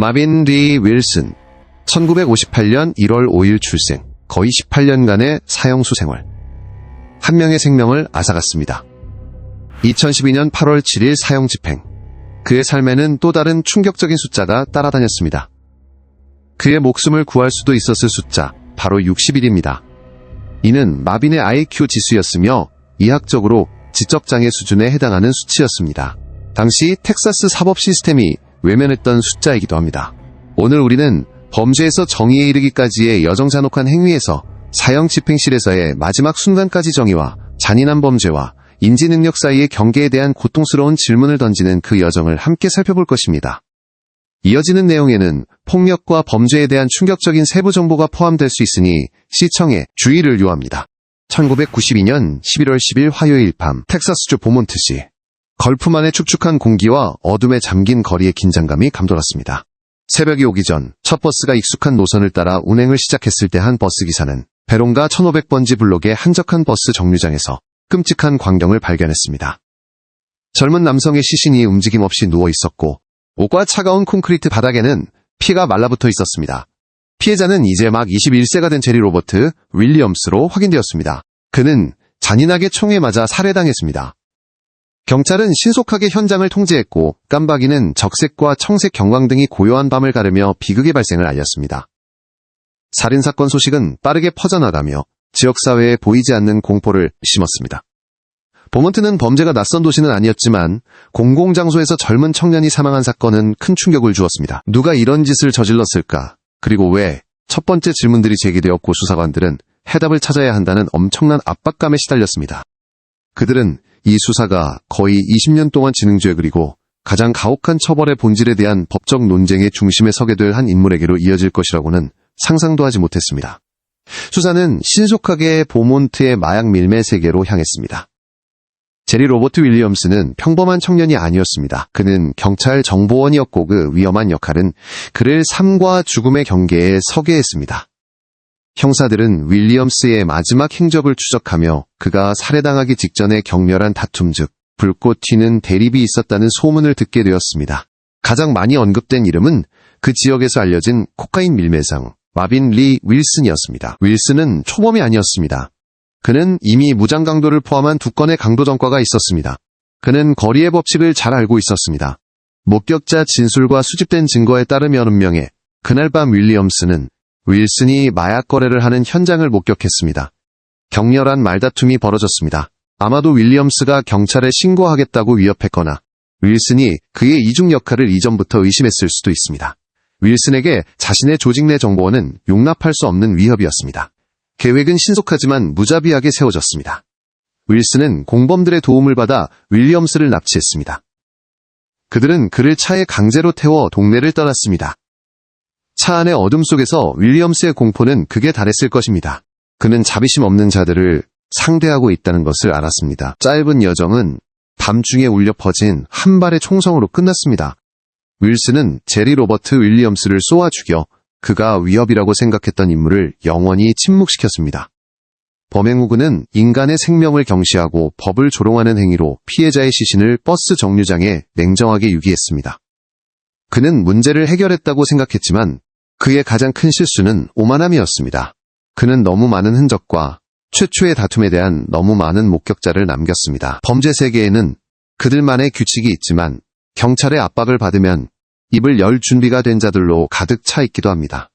마빈 리 윌슨, 1958년 1월 5일 출생, 거의 18년간의 사형수 생활. 한 명의 생명을 앗아갔습니다. 2012년 8월 7일 사형 집행. 그의 삶에는 또 다른 충격적인 숫자가 따라다녔습니다. 그의 목숨을 구할 수도 있었을 숫자, 바로 60일입니다. 이는 마빈의 IQ 지수였으며 이학적으로 지적장애 수준에 해당하는 수치였습니다. 당시 텍사스 사법 시스템이 외면했던 숫자이기도 합니다. 오늘 우리는 범죄에서 정의에 이르기까지의 여정잔혹한 행위에서 사형 집행실에서의 마지막 순간까지 정의와 잔인한 범죄와 인지능력 사이의 경계에 대한 고통스러운 질문을 던지는 그 여정을 함께 살펴볼 것입니다. 이어지는 내용에는 폭력과 범죄에 대한 충격적인 세부 정보가 포함될 수 있으니 시청에 주의를 요합니다. 1992년 11월 10일 화요일 밤 텍사스주 보몬트시. 걸프만의 축축한 공기와 어둠에 잠긴 거리의 긴장감이 감돌았습니다. 새벽이 오기 전 첫 버스가 익숙한 노선을 따라 운행을 시작했을 때 한 버스기사는 배롱가 1500번지 블록의 한적한 버스 정류장에서 끔찍한 광경을 발견했습니다. 젊은 남성의 시신이 움직임 없이 누워 있었고 옷과 차가운 콘크리트 바닥에는 피가 말라붙어 있었습니다. 피해자는 이제 막 21세가 된 제리 로버트 윌리엄스로 확인되었습니다. 그는 잔인하게 총에 맞아 살해당했습니다. 경찰은 신속하게 현장을 통제했고 깜박이는 적색과 청색 경광등이 고요한 밤을 가르며 비극의 발생을 알렸습니다. 살인사건 소식은 빠르게 퍼져나가며 지역사회에 보이지 않는 공포를 심었습니다. 보먼트는 범죄가 낯선 도시는 아니었지만 공공장소에서 젊은 청년이 사망한 사건은 큰 충격을 주었습니다. 누가 이런 짓을 저질렀을까? 그리고 왜? 첫 번째 질문들이 제기되었고 수사관들은 해답을 찾아야 한다는 엄청난 압박감에 시달렸습니다. 그들은 이 수사가 거의 20년 동안 진행돼 그리고 가장 가혹한 처벌의 본질에 대한 법적 논쟁의 중심에 서게 될 한 인물에게로 이어질 것이라고는 상상도 하지 못했습니다. 수사는 신속하게 보몬트의 마약 밀매 세계로 향했습니다. 제리 로버트 윌리엄스는 평범한 청년이 아니었습니다. 그는 경찰 정보원이었고 그 위험한 역할은 그를 삶과 죽음의 경계에 서게 했습니다. 형사들은 윌리엄스의 마지막 행적을 추적하며 그가 살해당하기 직전에 격렬한 다툼 즉 불꽃 튀는 대립이 있었다는 소문을 듣게 되었습니다. 가장 많이 언급된 이름은 그 지역에서 알려진 코카인 밀매상 마빈 리 윌슨이었습니다. 윌슨은 초범이 아니었습니다. 그는 이미 무장 강도를 포함한 2건의 강도 전과가 있었습니다. 그는 거리의 법칙을 잘 알고 있었습니다. 목격자 진술과 수집된 증거에 따르면 운명에 그날 밤 윌리엄스는 윌슨이 마약 거래를 하는 현장을 목격했습니다. 격렬한 말다툼이 벌어졌습니다. 아마도 윌리엄스가 경찰에 신고하겠다고 위협했거나 윌슨이 그의 이중 역할을 이전부터 의심했을 수도 있습니다. 윌슨에게 자신의 조직 내 정보원은 용납할 수 없는 위협이었습니다. 계획은 신속하지만 무자비하게 세워졌습니다. 윌슨은 공범들의 도움을 받아 윌리엄스를 납치했습니다. 그들은 그를 차에 강제로 태워 동네를 떠났습니다. 차 안의 어둠 속에서 윌리엄스의 공포는 극에 달했을 것입니다. 그는 자비심 없는 자들을 상대하고 있다는 것을 알았습니다. 짧은 여정은 밤중에 울려 퍼진 한 발의 총성으로 끝났습니다. 윌슨은 제리 로버트 윌리엄스를 쏘아 죽여 그가 위협이라고 생각했던 인물을 영원히 침묵시켰습니다. 범행 후 그는 인간의 생명을 경시하고 법을 조롱하는 행위로 피해자의 시신을 버스 정류장에 냉정하게 유기했습니다. 그는 문제를 해결했다고 생각했지만 그의 가장 큰 실수는 오만함이었습니다. 그는 너무 많은 흔적과 최초의 다툼에 대한 너무 많은 목격자를 남겼습니다. 범죄 세계에는 그들만의 규칙이 있지만 경찰의 압박을 받으면 입을 열 준비가 된 자들로 가득 차 있기도 합니다.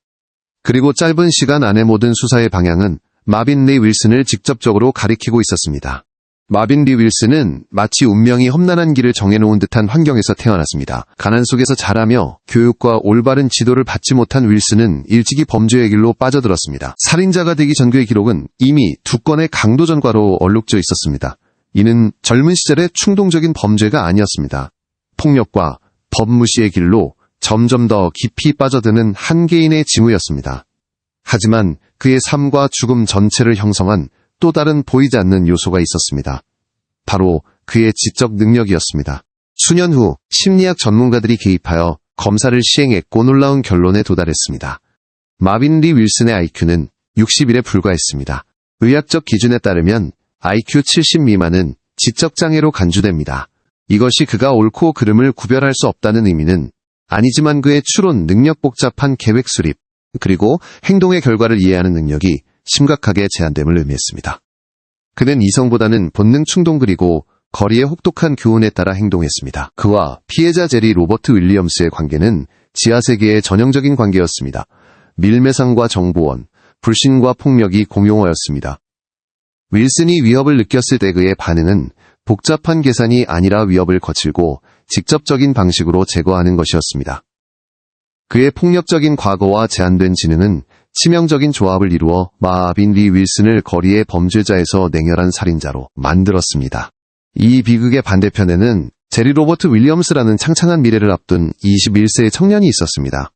그리고 짧은 시간 안에 모든 수사의 방향은 마빈 리 윌슨을 직접적으로 가리키고 있었습니다. 마빈 리 윌슨은 마치 운명이 험난한 길을 정해놓은 듯한 환경에서 태어났습니다. 가난 속에서 자라며 교육과 올바른 지도를 받지 못한 윌슨은 일찍이 범죄의 길로 빠져들었습니다. 살인자가 되기 전 그의 기록은 이미 2건의 강도 전과로 얼룩져 있었습니다. 이는 젊은 시절의 충동적인 범죄가 아니었습니다. 폭력과 법무시의 길로 점점 더 깊이 빠져드는 한 개인의 징후였습니다. 하지만 그의 삶과 죽음 전체를 형성한 또 다른 보이지 않는 요소가 있었습니다. 바로 그의 지적 능력이었습니다. 수년 후 심리학 전문가들이 개입하여 검사를 시행했고 놀라운 결론에 도달했습니다. 마빈 리 윌슨의 IQ는 60일에 불과했습니다. 의학적 기준에 따르면 IQ 70 미만은 지적장애로 간주됩니다. 이것이 그가 옳고 그름을 구별할 수 없다는 의미는 아니지만 그의 추론, 능력, 복잡한 계획 수립, 그리고 행동의 결과를 이해하는 능력이 심각하게 제한됨을 의미했습니다. 그는 이성보다는 본능, 충동 그리고 거리의 혹독한 교훈에 따라 행동했습니다. 그와 피해자 제리 로버트 윌리엄스의 관계는 지하세계의 전형적인 관계였습니다. 밀매상과 정보원, 불신과 폭력이 공용어였습니다. 윌슨이 위협을 느꼈을 때 그의 반응은 복잡한 계산이 아니라 위협을 거칠고 직접적인 방식으로 제거하는 것이었습니다. 그의 폭력적인 과거와 제한된 지능은 치명적인 조합을 이루어 마빈 리 윌슨을 거리의 범죄자에서 냉혈한 살인자로 만들었습니다. 이 비극의 반대편에는 제리 로버트 윌리엄스라는 창창한 미래를 앞둔 21세의 청년이 있었습니다.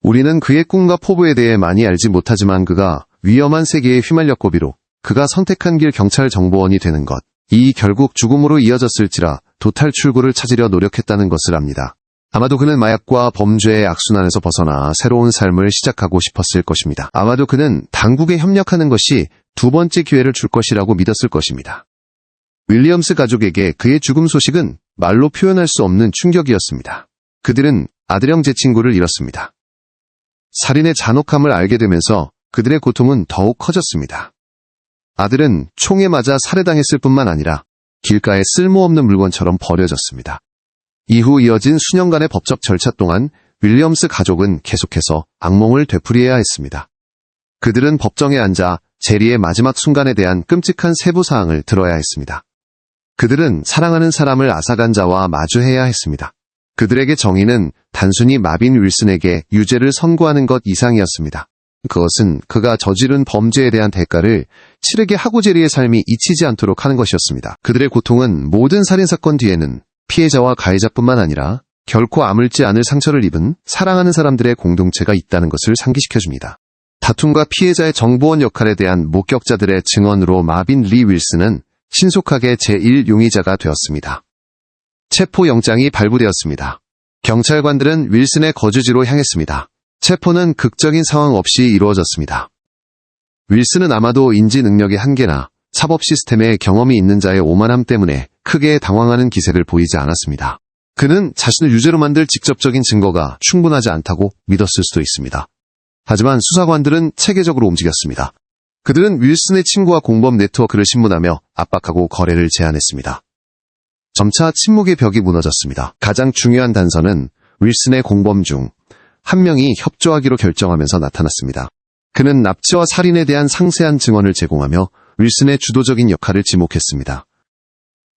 우리는 그의 꿈과 포부에 대해 많이 알지 못하지만 그가 위험한 세계에 휘말렸고 비록 그가 선택한 길 경찰 정보원이 되는 것, 이 결국 죽음으로 이어졌을지라 도탈 출구를 찾으려 노력했다는 것을 압니다. 아마도 그는 마약과 범죄의 악순환에서 벗어나 새로운 삶을 시작하고 싶었을 것입니다. 아마도 그는 당국에 협력하는 것이 두 번째 기회를 줄 것이라고 믿었을 것입니다. 윌리엄스 가족에게 그의 죽음 소식은 말로 표현할 수 없는 충격이었습니다. 그들은 아들형 제 친구를 잃었습니다. 살인의 잔혹함을 알게 되면서 그들의 고통은 더욱 커졌습니다. 아들은 총에 맞아 살해당했을 뿐만 아니라 길가에 쓸모없는 물건처럼 버려졌습니다. 이후 이어진 수년간의 법적 절차 동안 윌리엄스 가족은 계속해서 악몽을 되풀이해야 했습니다. 그들은 법정에 앉아 제리의 마지막 순간에 대한 끔찍한 세부사항을 들어야 했습니다. 그들은 사랑하는 사람을 앗아간 자와 마주해야 했습니다. 그들에게 정의는 단순히 마빈 윌슨에게 유죄를 선고하는 것 이상이었습니다. 그것은 그가 저지른 범죄에 대한 대가를 치르게 하고 제리의 삶이 잊히지 않도록 하는 것이었습니다. 그들의 고통은 모든 살인사건 뒤에는 피해자와 가해자뿐만 아니라 결코 아물지 않을 상처를 입은 사랑하는 사람들의 공동체가 있다는 것을 상기시켜줍니다. 다툼과 피해자의 정보원 역할에 대한 목격자들의 증언으로 마빈 리 윌슨은 신속하게 제1용의자가 되었습니다. 체포영장이 발부되었습니다. 경찰관들은 윌슨의 거주지로 향했습니다. 체포는 극적인 상황 없이 이루어졌습니다. 윌슨은 아마도 인지 능력의 한계나 사법 시스템에 경험이 있는 자의 오만함 때문에 크게 당황하는 기색을 보이지 않았습니다. 그는 자신을 유죄로 만들 직접적인 증거가 충분하지 않다고 믿었을 수도 있습니다. 하지만 수사관들은 체계적으로 움직였습니다. 그들은 윌슨의 친구와 공범 네트워크를 신문하며 압박하고 거래를 제안했습니다. 점차 침묵의 벽이 무너졌습니다. 가장 중요한 단서는 윌슨의 공범 중 한 명이 협조하기로 결정하면서 나타났습니다. 그는 납치와 살인에 대한 상세한 증언을 제공하며 윌슨의 주도적인 역할을 지목했습니다.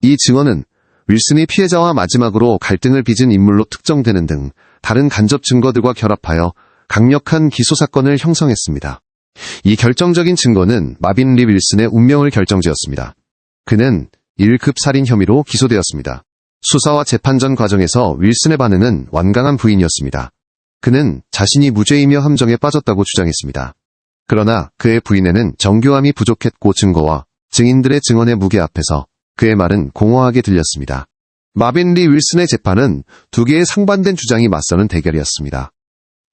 이 증언은 윌슨이 피해자와 마지막으로 갈등을 빚은 인물로 특정되는 등 다른 간접 증거들과 결합하여 강력한 기소 사건을 형성했습니다. 이 결정적인 증거는 마빈 리 윌슨의 운명을 결정지었습니다. 그는 1급 살인 혐의로 기소되었습니다. 수사와 재판 전 과정에서 윌슨의 반응은 완강한 부인이었습니다. 그는 자신이 무죄이며 함정에 빠졌다고 주장했습니다. 그러나 그의 부인에는 정교함이 부족했고 증거와 증인들의 증언의 무게 앞에서 그의 말은 공허하게 들렸습니다. 마빈 리 윌슨의 재판은 두 개의 상반된 주장이 맞서는 대결이었습니다.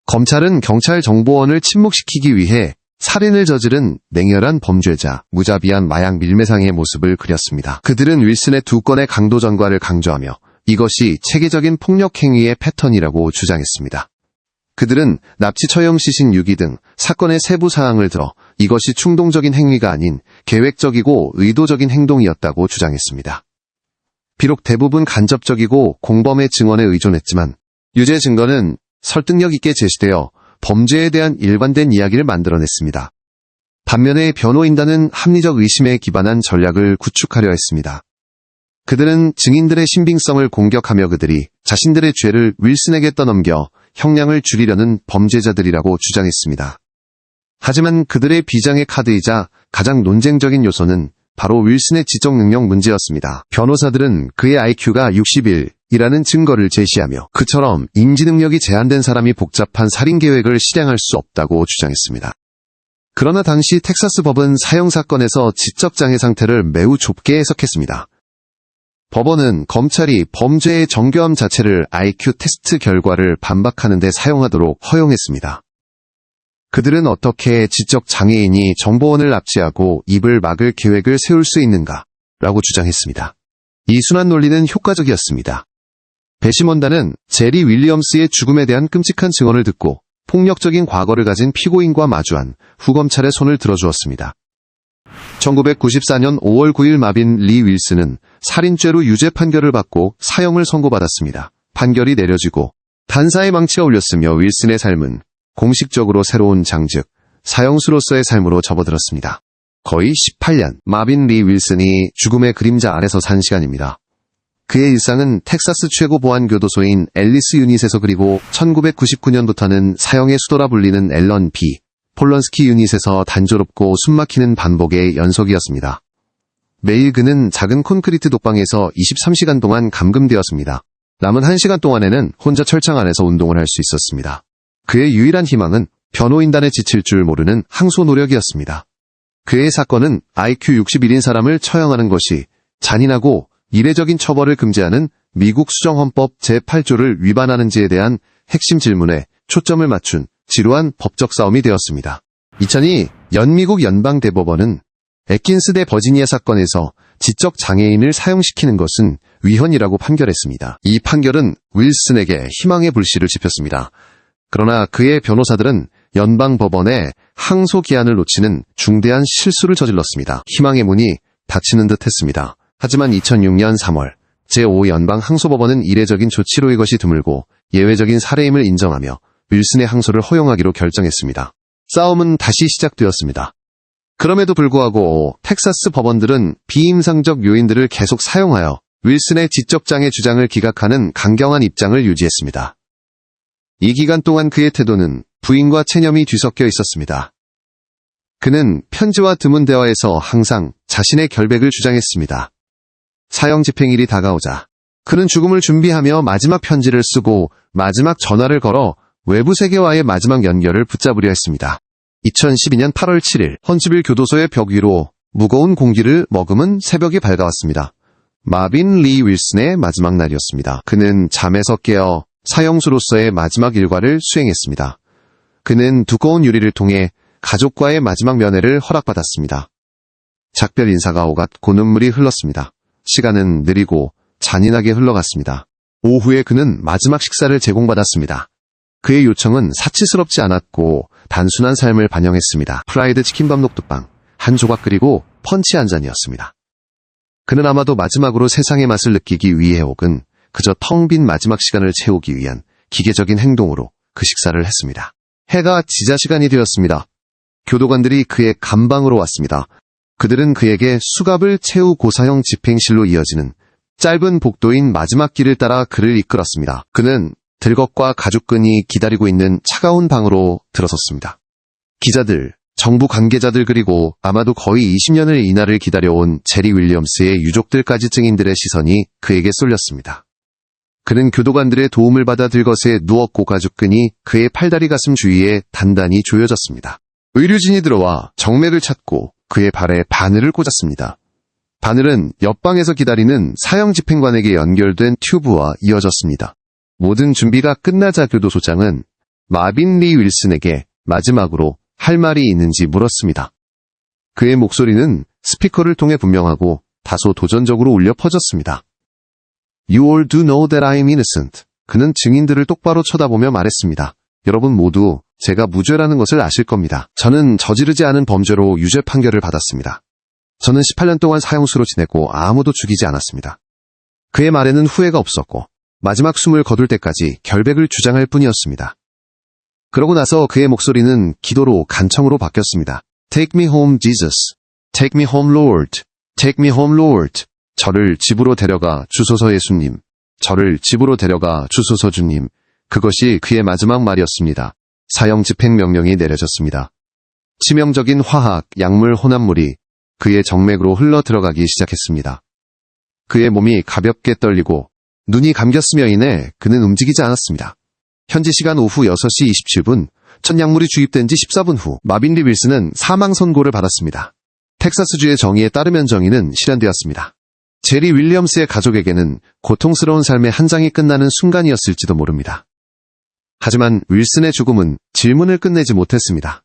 검찰은 경찰 정보원을 침묵시키기 위해 살인을 저지른 냉혈한 범죄자, 무자비한 마약 밀매상의 모습을 그렸습니다. 그들은 윌슨의 두 건의 강도 전과를 강조하며 이것이 체계적인 폭력 행위의 패턴이라고 주장했습니다. 그들은 납치, 처형, 시신, 유기 등 사건의 세부 사항을 들어 이것이 충동적인 행위가 아닌 계획적이고 의도적인 행동이었다고 주장했습니다. 비록 대부분 간접적이고 공범의 증언에 의존했지만 유죄 증거는 설득력 있게 제시되어 범죄에 대한 일관된 이야기를 만들어냈습니다. 반면에 변호인단은 합리적 의심에 기반한 전략을 구축하려 했습니다. 그들은 증인들의 신빙성을 공격하며 그들이 자신들의 죄를 윌슨에게 떠넘겨 형량을 줄이려는 범죄자들이라고 주장했습니다. 하지만 그들의 비장의 카드이자 가장 논쟁적인 요소는 바로 윌슨의 지적 능력 문제였습니다. 변호사들은 그의 IQ가 61이라는 증거를 제시하며 그처럼 인지 능력이 제한된 사람이 복잡한 살인 계획을 실행할 수 없다고 주장했습니다. 그러나 당시 텍사스 법은 사형 사건에서 지적 장애 상태를 매우 좁게 해석했습니다. 법원은 검찰이 범죄의 정교함 자체를 IQ 테스트 결과를 반박하는 데 사용하도록 허용했습니다. 그들은 어떻게 지적 장애인이 정보원을 납치하고 입을 막을 계획을 세울 수 있는가? 라고 주장했습니다. 이 순환 논리는 효과적이었습니다. 배심원단은 제리 윌리엄스의 죽음에 대한 끔찍한 증언을 듣고 폭력적인 과거를 가진 피고인과 마주한 후검찰에 손을 들어주었습니다. 1994년 5월 9일 마빈 리 윌슨은 살인죄로 유죄 판결을 받고 사형을 선고받았습니다. 판결이 내려지고 판사의 망치가 울렸으며 윌슨의 삶은 공식적으로 새로운 장, 즉 사형수로서의 삶으로 접어들었습니다. 거의 18년, 마빈 리 윌슨이 죽음의 그림자 아래서 산 시간입니다. 그의 일상은 텍사스 최고 보안교도소인 앨리스 유닛에서, 그리고 1999년부터는 사형의 수도라 불리는 앨런 B. 폴런스키 유닛에서 단조롭고 숨막히는 반복의 연속이었습니다. 매일 그는 작은 콘크리트 독방에서 23시간 동안 감금되었습니다. 남은 1시간 동안에는 혼자 철창 안에서 운동을 할 수 있었습니다. 그의 유일한 희망은 변호인단에 지칠 줄 모르는 항소 노력이었습니다. 그의 사건은 IQ 61인 사람을 처형하는 것이 잔인하고 이례적인 처벌을 금지하는 미국 수정헌법 제8조를 위반하는지에 대한 핵심 질문에 초점을 맞춘 지루한 법적 싸움이 되었습니다. 2002 연미국 연방대법원은 애킨스 대 버지니아 사건에서 지적 장애인을 사형시키는 것은 위헌이라고 판결했습니다. 이 판결은 윌슨에게 희망의 불씨를 지폈습니다. 그러나 그의 변호사들은 연방법원에 항소 기한을 놓치는 중대한 실수를 저질렀습니다. 희망의 문이 닫히는 듯 했습니다. 하지만 2006년 3월 제5연방항소법원은 이례적인 조치로 이것이 드물고 예외적인 사례임을 인정하며 윌슨의 항소를 허용하기로 결정했습니다. 싸움은 다시 시작되었습니다. 그럼에도 불구하고 텍사스 법원들은 비임상적 요인들을 계속 사용하여 윌슨의 지적장애 주장을 기각하는 강경한 입장을 유지했습니다. 이 기간 동안 그의 태도는 부인과 체념이 뒤섞여 있었습니다. 그는 편지와 드문 대화에서 항상 자신의 결백을 주장했습니다. 사형 집행일이 다가오자 그는 죽음을 준비하며 마지막 편지를 쓰고 마지막 전화를 걸어 외부 세계와의 마지막 연결을 붙잡으려 했습니다. 2012년 8월 7일 헌츠빌 교도소의 벽 위로 무거운 공기를 머금은 새벽이 밝아왔습니다. 마빈 리 윌슨의 마지막 날이었습니다. 그는 잠에서 깨어 사형수로서의 마지막 일과를 수행했습니다. 그는 두꺼운 유리를 통해 가족과의 마지막 면회를 허락받았습니다. 작별 인사가 오갔고 눈물이 흘렀습니다. 시간은 느리고 잔인하게 흘러갔습니다. 오후에 그는 마지막 식사를 제공받았습니다. 그의 요청은 사치스럽지 않았고 단순한 삶을 반영했습니다. 프라이드 치킨밥 녹두빵 한 조각, 그리고 펀치 한 잔이었습니다. 그는 아마도 마지막으로 세상의 맛을 느끼기 위해, 혹은 그저 텅 빈 마지막 시간을 채우기 위한 기계적인 행동으로 그 식사를 했습니다. 해가 지자 시간이 되었습니다. 교도관들이 그의 감방으로 왔습니다. 그들은 그에게 수갑을 채우고 사형 집행실로 이어지는 짧은 복도인 마지막 길을 따라 그를 이끌었습니다. 그는 들것과 가죽끈이 기다리고 있는 차가운 방으로 들어섰습니다. 기자들, 정부 관계자들, 그리고 아마도 거의 20년을 이날을 기다려온 제리 윌리엄스의 유족들까지 증인들의 시선이 그에게 쏠렸습니다. 그는 교도관들의 도움을 받아 들것에 누웠고 가죽끈이 그의 팔다리 가슴 주위에 단단히 조여졌습니다. 의료진이 들어와 정맥을 찾고 그의 발에 바늘을 꽂았습니다. 바늘은 옆방에서 기다리는 사형 집행관에게 연결된 튜브와 이어졌습니다. 모든 준비가 끝나자 교도소장은 마빈 리 윌슨에게 마지막으로 할 말이 있는지 물었습니다. 그의 목소리는 스피커를 통해 분명하고 다소 도전적으로 울려 퍼졌습니다. You all do know that I am innocent. 그는 증인들을 똑바로 쳐다보며 말했습니다. 여러분 모두 제가 무죄라는 것을 아실 겁니다. 저는 저지르지 않은 범죄로 유죄 판결을 받았습니다. 저는 18년 동안 사형수로 지냈고 아무도 죽이지 않았습니다. 그의 말에는 후회가 없었고 마지막 숨을 거둘 때까지 결백을 주장할 뿐이었습니다. 그러고 나서 그의 목소리는 기도로 간청으로 바뀌었습니다. Take me home, Jesus. Take me home, Lord. Take me home, Lord. 저를 집으로 데려가 주소서 예수님. 저를 집으로 데려가 주소서 주님. 그것이 그의 마지막 말이었습니다. 사형 집행 명령이 내려졌습니다. 치명적인 화학, 약물 혼합물이 그의 정맥으로 흘러 들어가기 시작했습니다. 그의 몸이 가볍게 떨리고 눈이 감겼으며 인해 그는 움직이지 않았습니다. 현지 시간 오후 6시 27분, 첫 약물이 주입된 지 14분 후 마빈 리 윌슨은 사망 선고를 받았습니다. 텍사스주의 정의에 따르면 정의는 실현되었습니다. 제리 윌리엄스의 가족에게는 고통스러운 삶의 한 장이 끝나는 순간이었을지도 모릅니다. 하지만 윌슨의 죽음은 질문을 끝내지 못했습니다.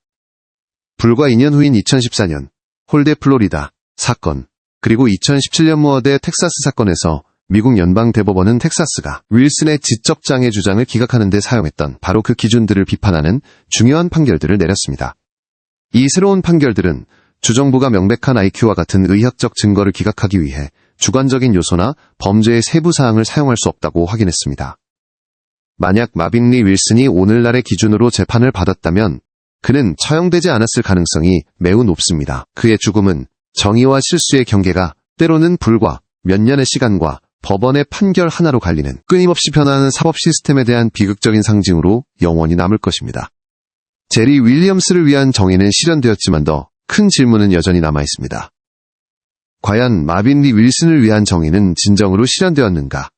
불과 2년 후인 2014년 홀대 플로리다 사건, 그리고 2017년 무어대 텍사스 사건에서 미국 연방대법원은 텍사스가 윌슨의 지적장애 주장을 기각하는 데 사용했던 바로 그 기준들을 비판하는 중요한 판결들을 내렸습니다. 이 새로운 판결들은 주정부가 명백한 IQ와 같은 의학적 증거를 기각하기 위해 주관적인 요소나 범죄의 세부 사항을 사용할 수 없다고 확인했습니다. 만약 마빈 리 윌슨이 오늘날의 기준으로 재판을 받았다면 그는 처형되지 않았을 가능성이 매우 높습니다. 그의 죽음은 정의와 실수의 경계가 때로는 불과 몇 년의 시간과 법원의 판결 하나로 갈리는 끊임없이 변화하는 사법 시스템에 대한 비극적인 상징으로 영원히 남을 것입니다. 제리 윌리엄스를 위한 정의는 실현되었지만 더 큰 질문은 여전히 남아있습니다. 과연 마빈 리 윌슨을 위한 정의는 진정으로 실현되었는가?